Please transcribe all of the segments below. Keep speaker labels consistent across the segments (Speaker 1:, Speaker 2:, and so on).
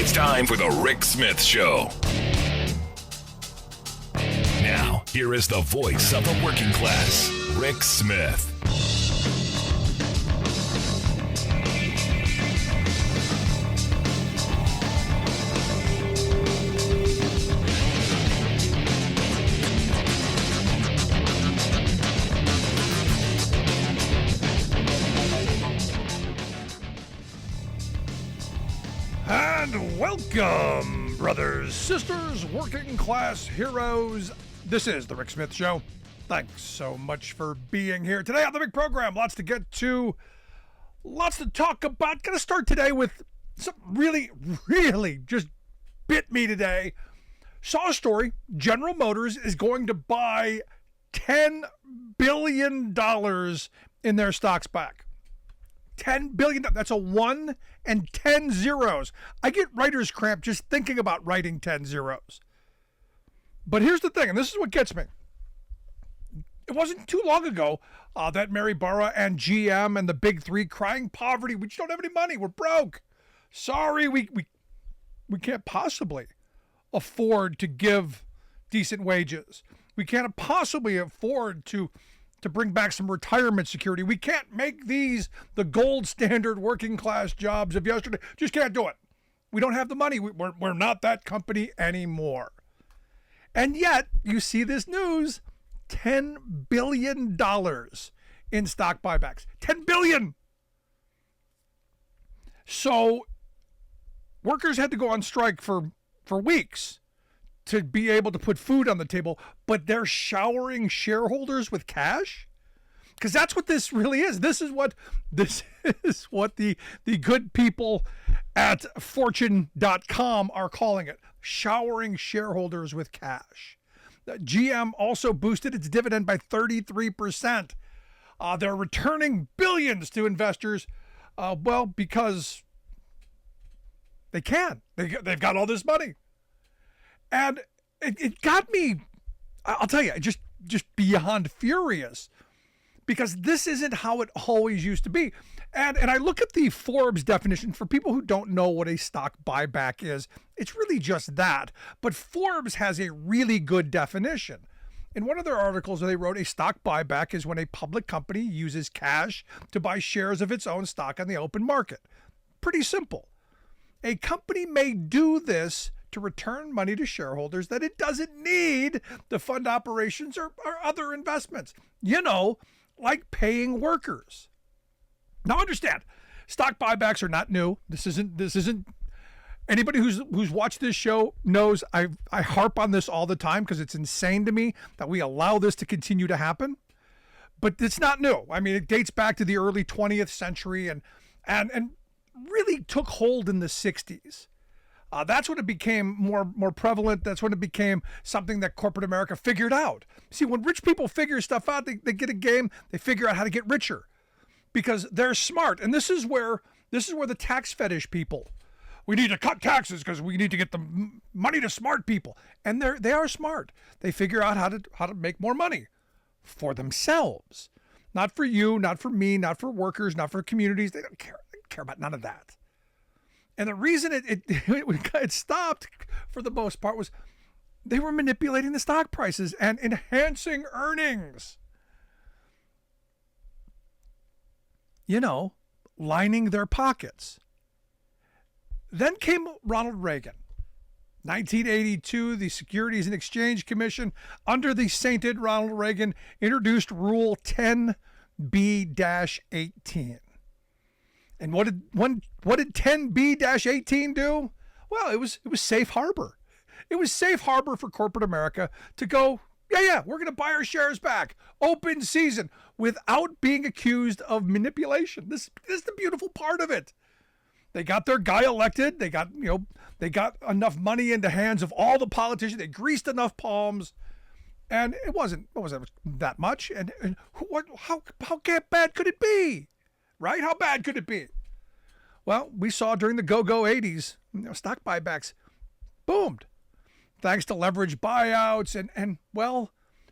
Speaker 1: It's time for the Rick Smith Show. Now, here is the voice of the working class, Rick Smith.
Speaker 2: And welcome, brothers, sisters, working class heroes. This is the Rick Smith Show. Thanks so much for being here today on the big program. Lots to get to, lots to talk about. Gonna start today with something really just bit me today. Saw a story. General Motors is going to buy $10 billion in their stocks back. $10 billion. That's a 1 and 10 zeros. I get writer's cramp just thinking about writing 10 zeros. But here's the thing, and this is what gets me. It wasn't too long ago that Mary Barra and GM and the big three crying poverty. We just don't have any money. We're broke. Sorry, we can't possibly afford to give decent wages. We can't possibly afford to bring back some retirement security. We can't make these the gold standard working class jobs of yesterday. Just can't do it. We don't have the money. We're not that company anymore. And yet, you see this news, $10 billion in stock buybacks. $10 billion! So, workers had to go on strike for weeks to be able to put food on the table, but they're showering shareholders with cash? Because that's what this really is. This is what the good people at Fortune.com are calling it. Showering shareholders with cash. GM also boosted its dividend by 33%. They're returning billions to investors, because they can. They've got all this money. And it got me, I'll tell you, just beyond furious, because this isn't how it always used to be. And I look at the Forbes definition. For people who don't know what a stock buyback is, it's really just that. But Forbes has a really good definition. In one of their articles, they wrote a stock buyback is when a public company uses cash to buy shares of its own stock on the open market. Pretty simple. A company may do this to return money to shareholders that it doesn't need to fund operations or other investments. Like paying workers. Now understand, stock buybacks are not new. This isn't anybody who's watched this show knows I harp on this all the time because it's insane to me that we allow this to continue to happen. But it's not new. I mean, it dates back to the early 20th century and really took hold in the 60s. That's when it became more prevalent. That's when it became something that corporate America figured out. See, when rich people figure stuff out, they get a game, they figure out how to get richer because they're smart. And this is where the tax fetish people, we need to cut taxes because we need to get the money to smart people. And they are smart. They figure out how to make more money for themselves. Not for you, not for me, not for workers, not for communities. They don't care. They don't care about none of that. And the reason it stopped for the most part was they were manipulating the stock prices and enhancing earnings. Lining their pockets. Then came Ronald Reagan. 1982, the Securities and Exchange Commission, under the sainted Ronald Reagan, introduced Rule 10b-18. And what did 10b-18 do? Well, it was safe harbor. It was safe harbor for corporate America to go, we're going to buy our shares back, open season, without being accused of manipulation. This is the beautiful part of it. They got their guy elected. They got enough money in the hands of all the politicians. They greased enough palms, and it wasn't that much. And how bad could it be? Right? How bad could it be? Well, we saw during the go-go 80s, stock buybacks boomed. Thanks to leverage buyouts and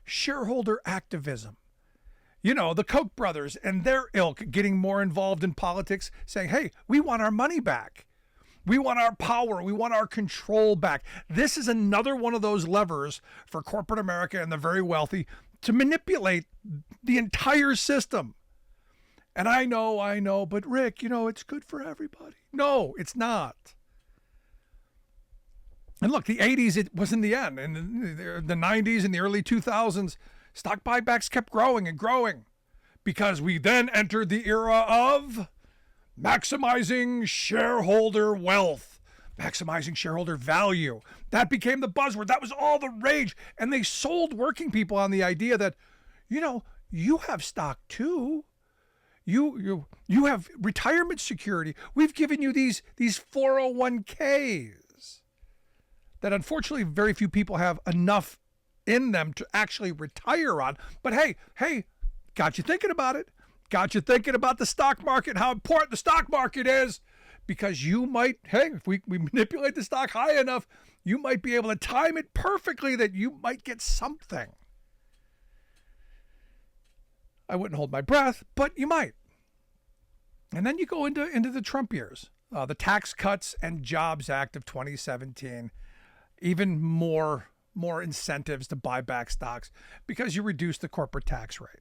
Speaker 2: shareholder activism. The Koch brothers and their ilk getting more involved in politics, saying, hey, we want our money back. We want our power. We want our control back. This is another one of those levers for corporate America and the very wealthy to manipulate the entire system. And I know, but Rick, it's good for everybody. No, it's not. And look, the 80s, it was in the end. In the 90s and the early 2000s, stock buybacks kept growing and growing because we then entered the era of maximizing shareholder wealth, maximizing shareholder value. That became the buzzword. That was all the rage. And they sold working people on the idea that, you have stock too. You have retirement security. We've given you these 401ks that unfortunately very few people have enough in them to actually retire on. But hey, got you thinking about it. Got you thinking about the stock market, how important the stock market is, because you might, if we manipulate the stock high enough, you might be able to time it perfectly that you might get something. I wouldn't hold my breath, but you might. And then you go into the Trump years, the Tax Cuts and Jobs Act of 2017, even more incentives to buy back stocks because you reduce the corporate tax rate.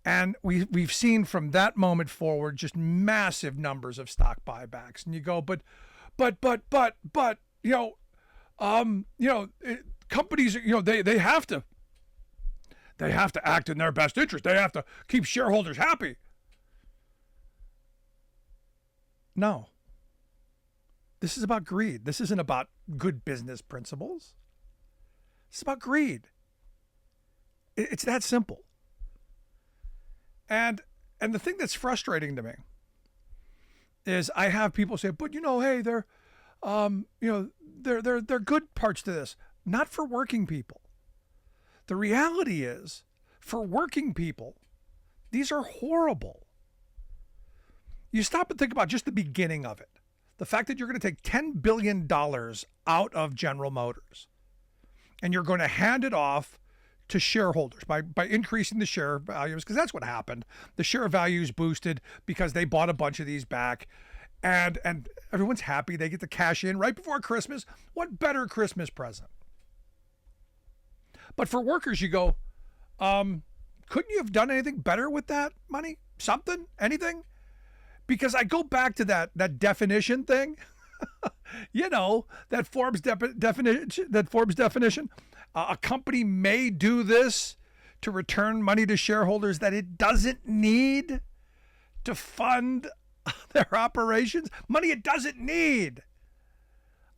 Speaker 2: And we've seen from that moment forward just massive numbers of stock buybacks. And you go, but companies, they have to act in their best interest. They have to keep shareholders happy. No. This is about greed. This isn't about good business principles. It's about greed. It's that simple. And the thing that's frustrating to me is I have people say, but hey, there are good parts to this. Not for working people. The reality is, for working people, these are horrible. You stop and think about just the beginning of it. The fact that you're going to take $10 billion out of General Motors and you're going to hand it off to shareholders by increasing the share values, because that's what happened. The share values boosted because they bought a bunch of these back, and everyone's happy. They get the cash in right before Christmas. What better Christmas present? But for workers, you go, couldn't you have done anything better with that money? Something? Anything? Because I go back to that definition thing, that Forbes definition. A company may do this to return money to shareholders that it doesn't need to fund their operations. Money it doesn't need.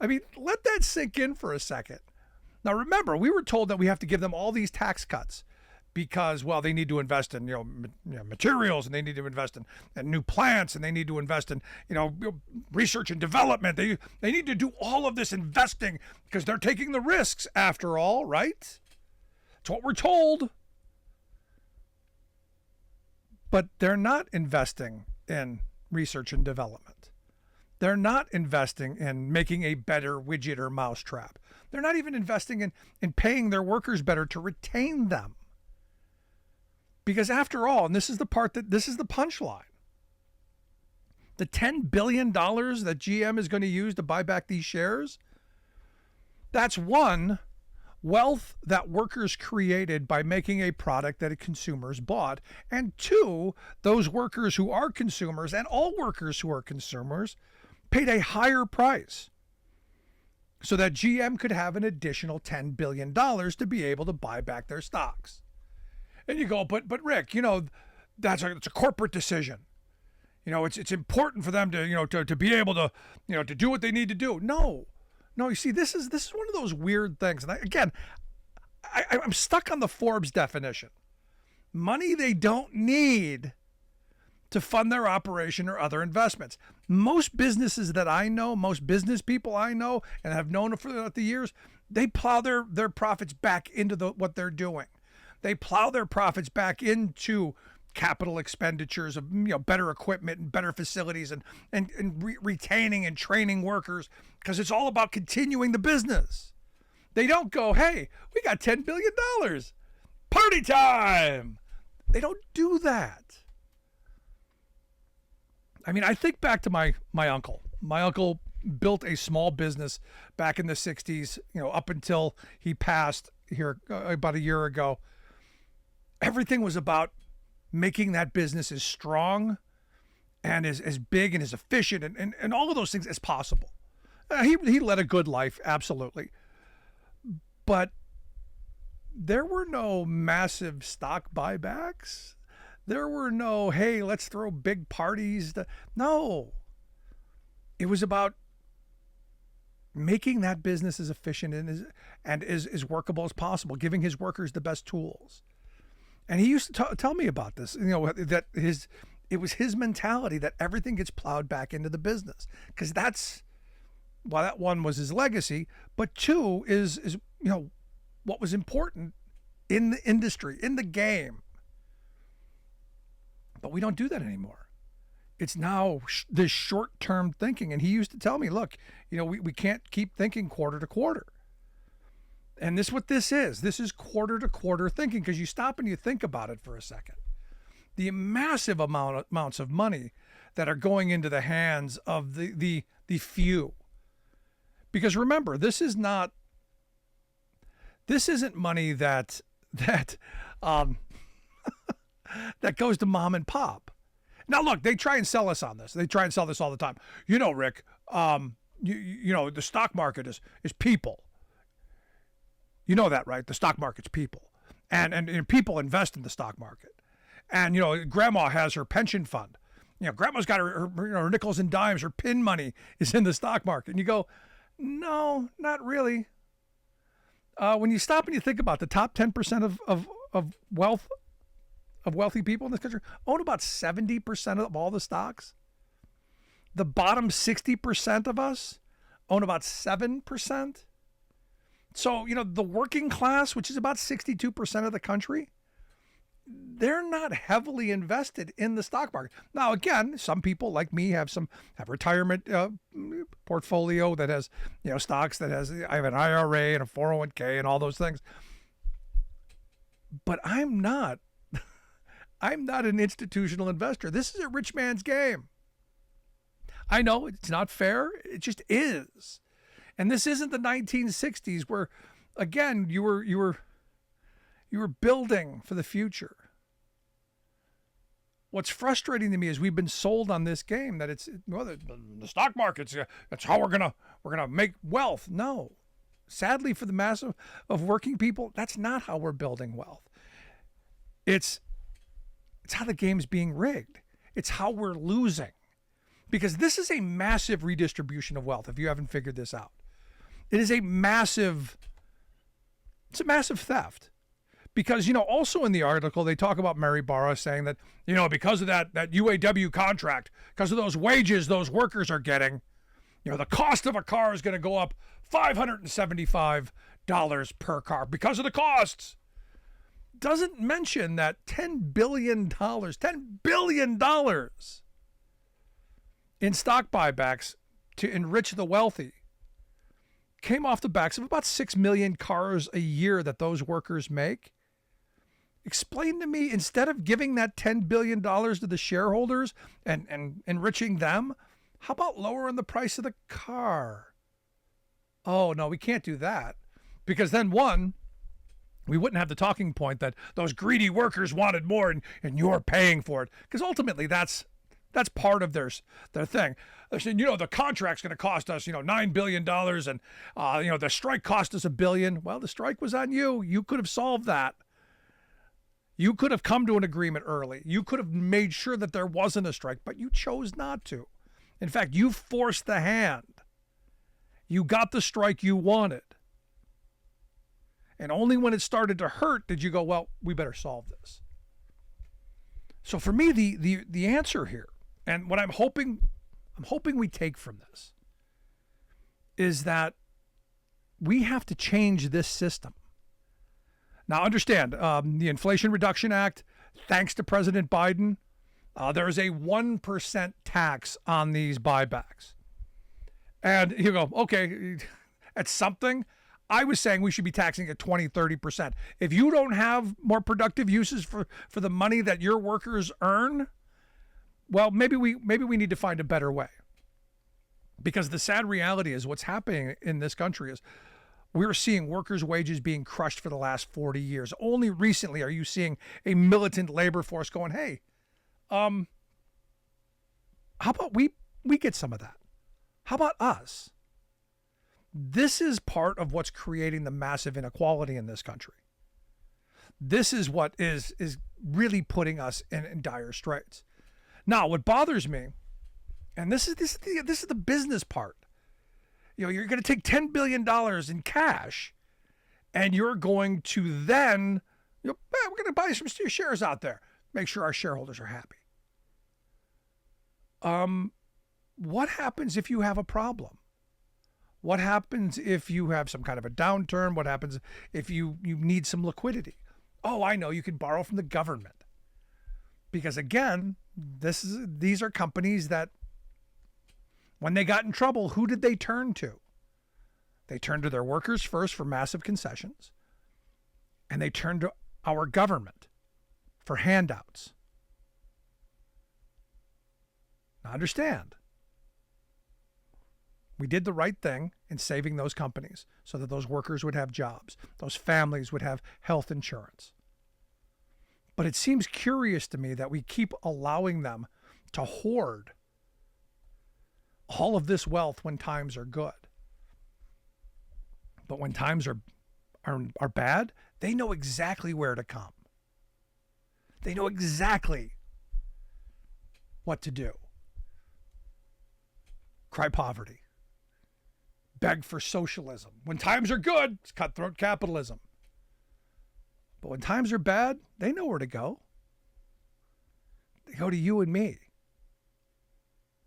Speaker 2: I mean, let that sink in for a second. Now, remember, we were told that we have to give them all these tax cuts because, well, they need to invest in materials, and they need to invest in new plants, and they need to invest in research and development. They need to do all of this investing because they're taking the risks after all, right? That's what we're told. But they're not investing in research and development. They're not investing in making a better widget or mousetrap. They're not even investing in paying their workers better to retain them. Because after all, and this is the punchline, the $10 billion that GM is going to use to buy back these shares, that's one, wealth that workers created by making a product that consumers bought, and two, those workers who are consumers, and all workers who are consumers, paid a higher price so that GM could have an additional $10 billion to be able to buy back their stocks. And you go, but Rick, it's a corporate decision. It's important for them to be able to to do what they need to do. No, you see, this is one of those weird things. And I'm stuck on the Forbes definition. Money they don't need to fund their operation or other investments. Most businesses that I know, most business people I know and have known for the years, they plow their profits back into what they're doing. They plow their profits back into capital expenditures of better equipment and better facilities and retaining and training workers, because it's all about continuing the business. They don't go, hey, we got $10 billion. Party time. They don't do that. I mean, I think back to my uncle. My uncle built a small business back in the 60s, up until he passed here about a year ago. Everything was about making that business as strong and as big and as efficient and all of those things as possible. He led a good life, absolutely. But there were no massive stock buybacks. There were no, hey, let's throw big parties. No. It was about making that business as efficient and as workable as possible, giving his workers the best tools. And he used to tell me about this, that it was his mentality that everything gets plowed back into the business, because that one was his legacy, but two is what was important in the industry, in the game. But we don't do that anymore. It's now this short-term thinking. And he used to tell me, look, we can't keep thinking quarter to quarter. And this is what this is. This is quarter to quarter thinking, because you stop and you think about it for a second. The massive amounts of money that are going into the hands of the few. Because remember, this isn't money that that goes to mom and pop. Now, look, they try and sell us on this. They try and sell this all the time. Rick, the stock market is people. You know that, right? The stock market's people. And people invest in the stock market. And, grandma has her pension fund. Grandma's got her nickels and dimes. Her pin money is in the stock market. And you go, no, not really. When you stop and you think about the top 10% of wealth, of wealthy people in this country own about 70% of all the stocks. The bottom 60% of us own about 7%. So, the working class, which is about 62% of the country, they're not heavily invested in the stock market. Now, again, some people like me have retirement portfolio that has, stocks that I have an IRA and a 401k and all those things. But I'm not an institutional investor. This is a rich man's game. I know it's not fair. It just is. And this isn't the 1960s where, again, you were building for the future. What's frustrating to me is we've been sold on this game that the stock market's that's how we're gonna make wealth. No, sadly for the mass of working people, that's not how we're building wealth. It's how the game's being rigged. It's how we're losing, because this is a massive redistribution of wealth. If you haven't figured this out, it is a massive theft. Because, also in the article, they talk about Mary Barra saying that, because of that UAW contract, because of those wages those workers are getting, the cost of a car is going to go up $575 per car because of the costs. Doesn't mention that $10 billion in stock buybacks to enrich the wealthy came off the backs of about 6 million cars a year that those workers make. Explain to me, instead of giving that $10 billion to the shareholders and enriching them, how about lowering the price of the car? Oh, no, we can't do that. Because then, one, we wouldn't have the talking point that those greedy workers wanted more and you're paying for it. Because ultimately, that's part of their thing. They're saying, the contract's going to cost us, $9 billion and, the strike cost us $1 billion. Well, the strike was on you. You could have solved that. You could have come to an agreement early. You could have made sure that there wasn't a strike, but you chose not to. In fact, you forced the hand. You got the strike you wanted. And only when it started to hurt did you go, well, we better solve this. So for me, the answer here, and what I'm hoping we take from this, is that we have to change this system. Now, understand, the Inflation Reduction Act, thanks to President Biden, there is a 1% tax on these buybacks. And you go, okay, that's something. I was saying we should be taxing at 20, 30%. If you don't have more productive uses for the money that your workers earn, well, maybe we need to find a better way. Because the sad reality is what's happening in this country is we're seeing workers' wages being crushed for the last 40 years. Only recently are you seeing a militant labor force going, hey, how about we get some of that? How about us? This is part of what's creating the massive inequality in this country. This is what is really putting us in dire straits. Now, what bothers me, and this is the business part. You know, you're going to take $10 billion in cash, and you're going to then, we're going to buy some shares out there. Make sure our shareholders are happy. What happens if you have a problem? What happens if you have some kind of a downturn? What happens if you need some liquidity? Oh, I know, you can borrow from the government. Because again, these are companies that when they got in trouble, who did they turn to? They turned to their workers first for massive concessions, and they turned to our government for handouts. Now understand, we did the right thing in saving those companies so that those workers would have jobs, those families would have health insurance. But it seems curious to me that we keep allowing them to hoard all of this wealth when times are good. But when times are bad, they know exactly where to come. They know exactly what to do. Cry poverty. Beg for socialism. When times are good, it's cutthroat capitalism. But when times are bad, they know where to go. They go to you and me.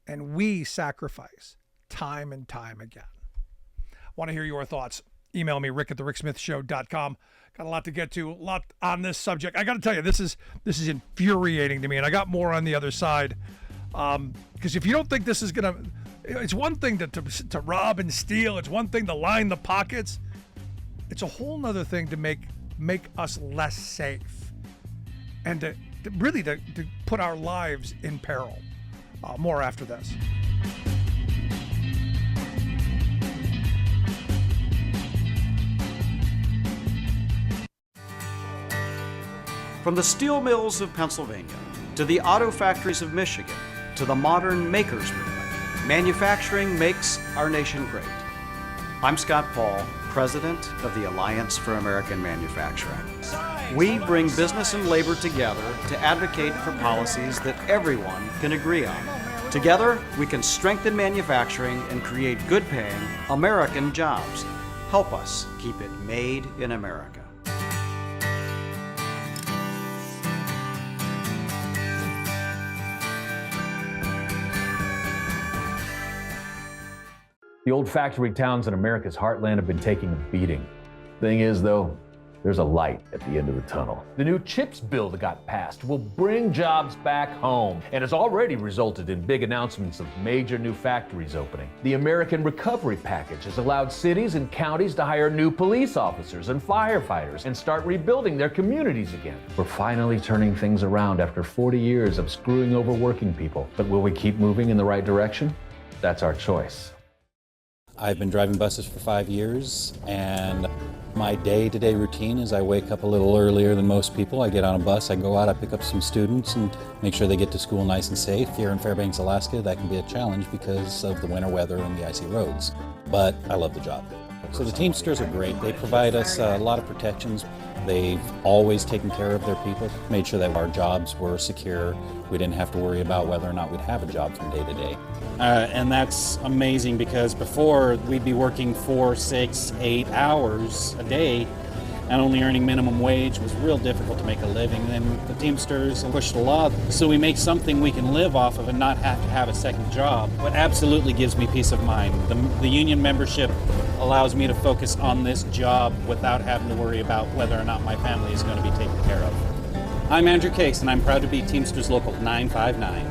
Speaker 2: And we sacrifice time and time again. Want to hear your thoughts? Email me, rick@thericksmithshow.com. Got a lot to get to, a lot on this subject. I got to tell you, this is infuriating to me, and I got more on the other side. Because if you don't think this is going to... It's one thing to rob and steal. It's one thing to line the pockets. It's a whole nother thing to make us less safe and to really put our lives in peril. More after this.
Speaker 3: From the steel mills of Pennsylvania to the auto factories of Michigan to the modern makers movement, manufacturing makes our nation great. I'm Scott Paul, president of the Alliance for American Manufacturing. We bring business and labor together to advocate for policies that everyone can agree on. Together, we can strengthen manufacturing and create good-paying American jobs. Help us keep it made in America.
Speaker 4: The old factory towns in America's heartland have been taking a beating. Thing is, though, there's a light at the end of the tunnel. The new CHIPS bill that got passed will bring jobs back home and has already resulted in big announcements of major new factories opening. The American Recovery Package has allowed cities and counties to hire new police officers and firefighters and start rebuilding their communities again. We're finally turning things around after 40 years of screwing over working people. But will we keep moving in the right direction? That's our choice.
Speaker 5: I've been driving buses for 5 years, and my day-to-day routine is I wake up a little earlier than most people. I get on a bus, I go out, I pick up some students and make sure they get to school nice and safe. Here in Fairbanks, Alaska, that can be a challenge because of the winter weather and the icy roads, but I love the job. So the Teamsters are great. They provide us a lot of protections. They've always taken care of their people, made sure that our jobs were secure. We didn't have to worry about whether or not we'd have a job from day to day.
Speaker 6: And that's amazing because before we'd be working 4, 6, 8 hours a day and only earning minimum wage was real difficult to make a living. And the Teamsters pushed a lot so we make something we can live off of and not have to have a second job. What absolutely gives me peace of mind, the union membership allows me to focus on this job without having to worry about whether or not my family is going to be taken care of. I'm Andrew Case, and I'm proud to be Teamsters Local 959.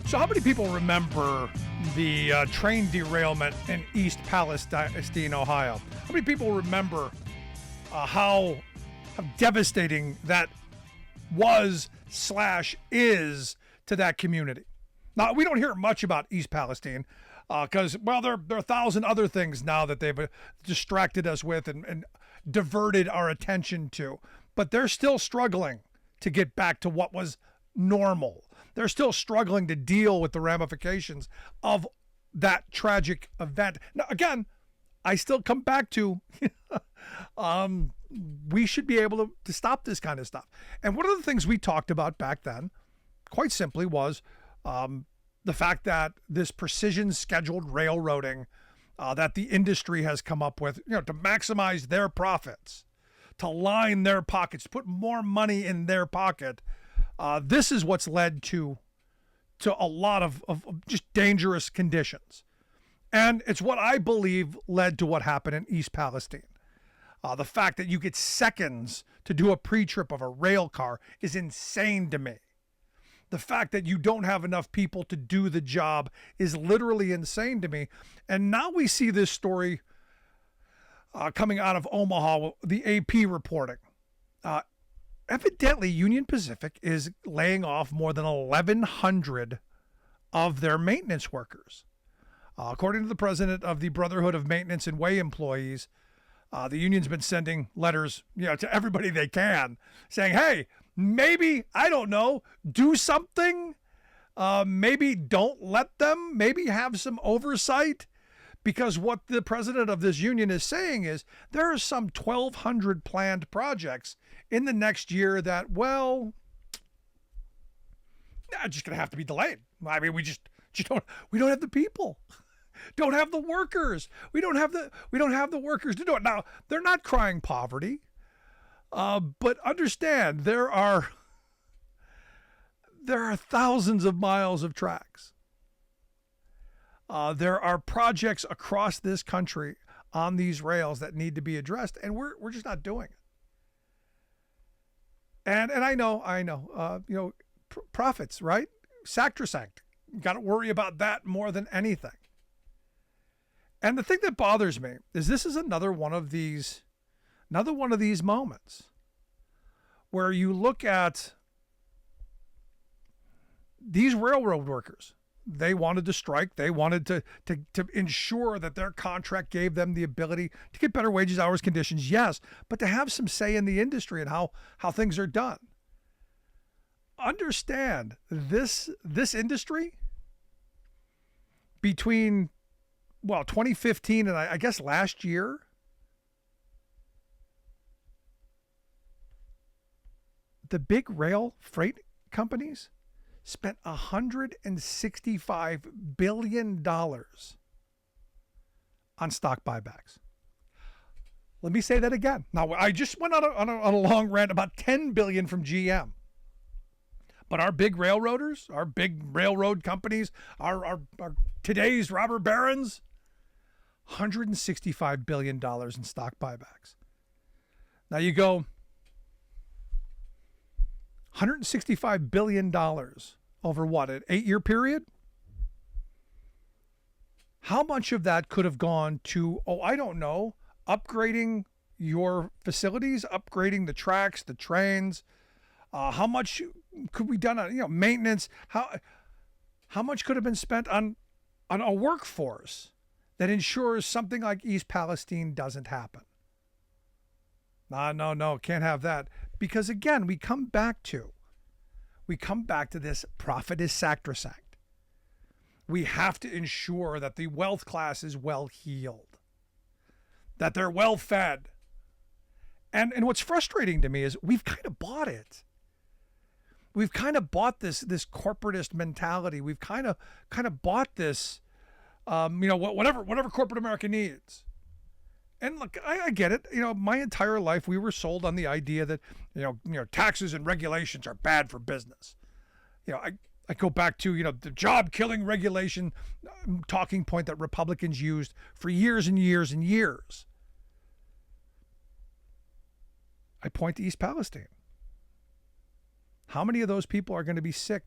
Speaker 2: So how many people remember the train derailment in East Palestine, Ohio? How many people remember how how devastating that was/is to that community. Now, we don't hear much about East Palestine because, well, there are 1,000 other things now that they've distracted us with and diverted our attention to. But they're still struggling to get back to what was normal. They're still struggling to deal with the ramifications of that tragic event. Now, again, I still come back to we should be able to stop this kind of stuff. And one of the things we talked about back then, quite simply, was the fact that this precision scheduled railroading that the industry has come up with, to maximize their profits, to line their pockets, put more money in their pocket. This is what's led to a lot of just dangerous conditions. And it's what I believe led to what happened in East Palestine. The fact that you get seconds to do a pre-trip of a rail car is insane to me. The fact that you don't have enough people to do the job is literally insane to me. And now we see this story coming out of Omaha, the AP reporting. Evidently, Union Pacific is laying off more than 1,100 of their maintenance workers. According to the president of the Brotherhood of Maintenance and Way Employees, the union's been sending letters, to everybody they can, saying, "Hey, maybe, I don't know, do something. Maybe don't let them. Maybe have some oversight." Because what the president of this union is saying is there are some 1,200 planned projects in the next year that, well, just going to have to be delayed. I mean, we don't have the people. Don't have the workers. We don't have the workers to do it. Now, they're not crying poverty, but understand there are thousands of miles of tracks. There are projects across this country on these rails that need to be addressed, and we're just not doing it. And I know, profits, right? Sacrosanct. Got to worry about that more than anything. And the thing that bothers me is this is another one of these moments where you look at these railroad workers. They wanted to strike. They wanted to ensure that their contract gave them the ability to get better wages, hours, conditions, yes, but to have some say in the industry and how things are done. Understand this industry between 2015 and I guess last year, the big rail freight companies spent $165 billion on stock buybacks. Let me say that again. Now, I just went on a long rant about $10 billion from GM. But our big railroaders, our big railroad companies, our today's robber barons, $165 billion in stock buybacks. Now you go, $165 billion over what, an 8-year period? How much of that could have gone to, I don't know, upgrading your facilities, upgrading the tracks, the trains? How much could be done on, maintenance? How much could have been spent on a workforce that ensures something like East Palestine doesn't happen? No, can't have that. Because again, we come back to this profit is sacrosanct. We have to ensure that the wealth class is well heeled, that they're well fed. And what's frustrating to me is we've kind of bought it. We've kind of bought this corporatist mentality. We've kind of bought this, whatever corporate America needs. And look, I get it. My entire life we were sold on the idea that taxes and regulations are bad for business. I go back to the job killing regulation talking point that Republicans used for years and years and years. I point to East Palestine. How many of those people are going to be sick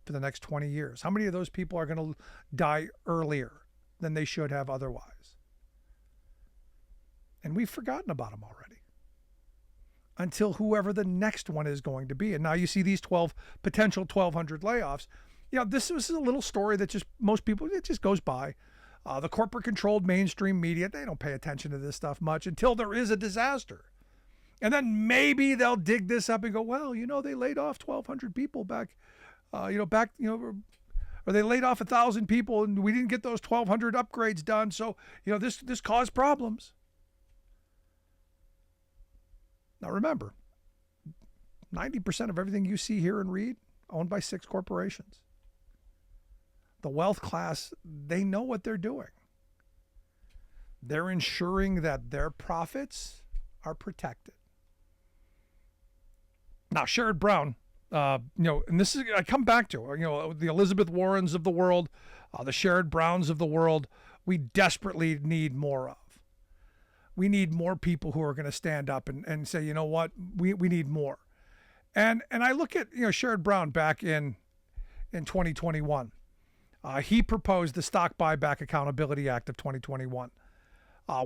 Speaker 2: for the next 20 years? How many of those people are going to die earlier than they should have otherwise? And we've forgotten about them already. until whoever the next one is going to be. And now you see these potential 1,200 layoffs. This is a little story that just most people, it just goes by. The corporate controlled mainstream media, they don't pay attention to this stuff much until there is a disaster. And then maybe they'll dig this up and go, well, they laid off 1,200 people back, or they laid off 1,000 people and we didn't get those 1,200 upgrades done. So, this caused problems. Now remember, 90% of everything you see, hear, and read owned by 6 corporations. The wealth class, they know what they're doing. They're ensuring that their profits are protected. Now, Sherrod Brown, and this is, I come back to, the Elizabeth Warrens of the world, the Sherrod Browns of the world, we desperately need more of. We need more people who are going to stand up and say, you know what, we need more. And I look at, Sherrod Brown back in 2021. He proposed the Stock Buyback Accountability Act of 2021,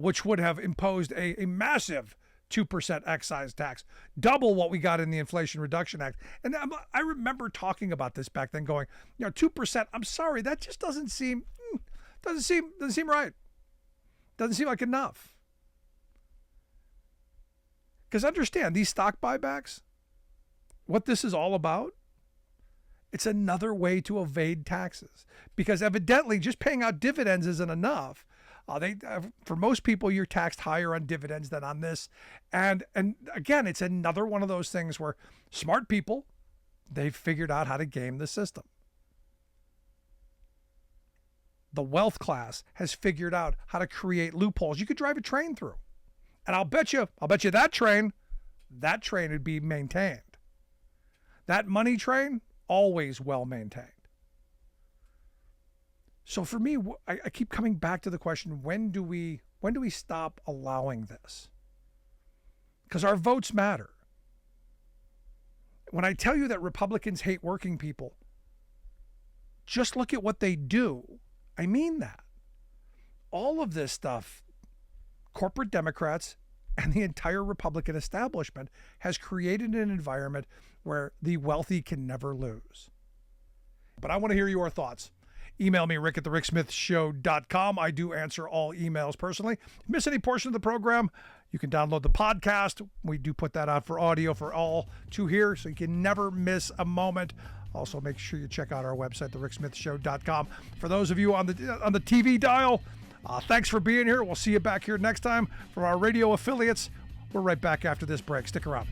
Speaker 2: which would have imposed a massive 2% excise tax, double what we got in the Inflation Reduction Act. And I remember talking about this back then, going, 2%. I'm sorry, that just doesn't seem right. Doesn't seem like enough. Because understand, these stock buybacks, what this is all about, it's another way to evade taxes. Because evidently, just paying out dividends isn't enough. For most people, you're taxed higher on dividends than on this. And again, it's another one of those things where smart people, they've figured out how to game the system. The wealth class has figured out how to create loopholes you could drive a train through. And I'll bet you that train would be maintained. That money train, always well maintained. So for me, I keep coming back to the question, when do we stop allowing this? Because our votes matter. When I tell you that Republicans hate working people, just look at what they do. I mean that. All of this stuff, corporate Democrats and the entire Republican establishment has created an environment where the wealthy can never lose. But I want to hear your thoughts. Email me, rick@thericksmithshow.com. I do answer all emails personally. If you miss any portion of the program, you can download the podcast. We do put that out for audio for all to hear, so you can never miss a moment. Also, make sure you check out our website, thericksmithshow.com. For those of you on the TV dial, thanks for being here. We'll see you back here next time. From our radio affiliates, we're right back after this break. Stick around.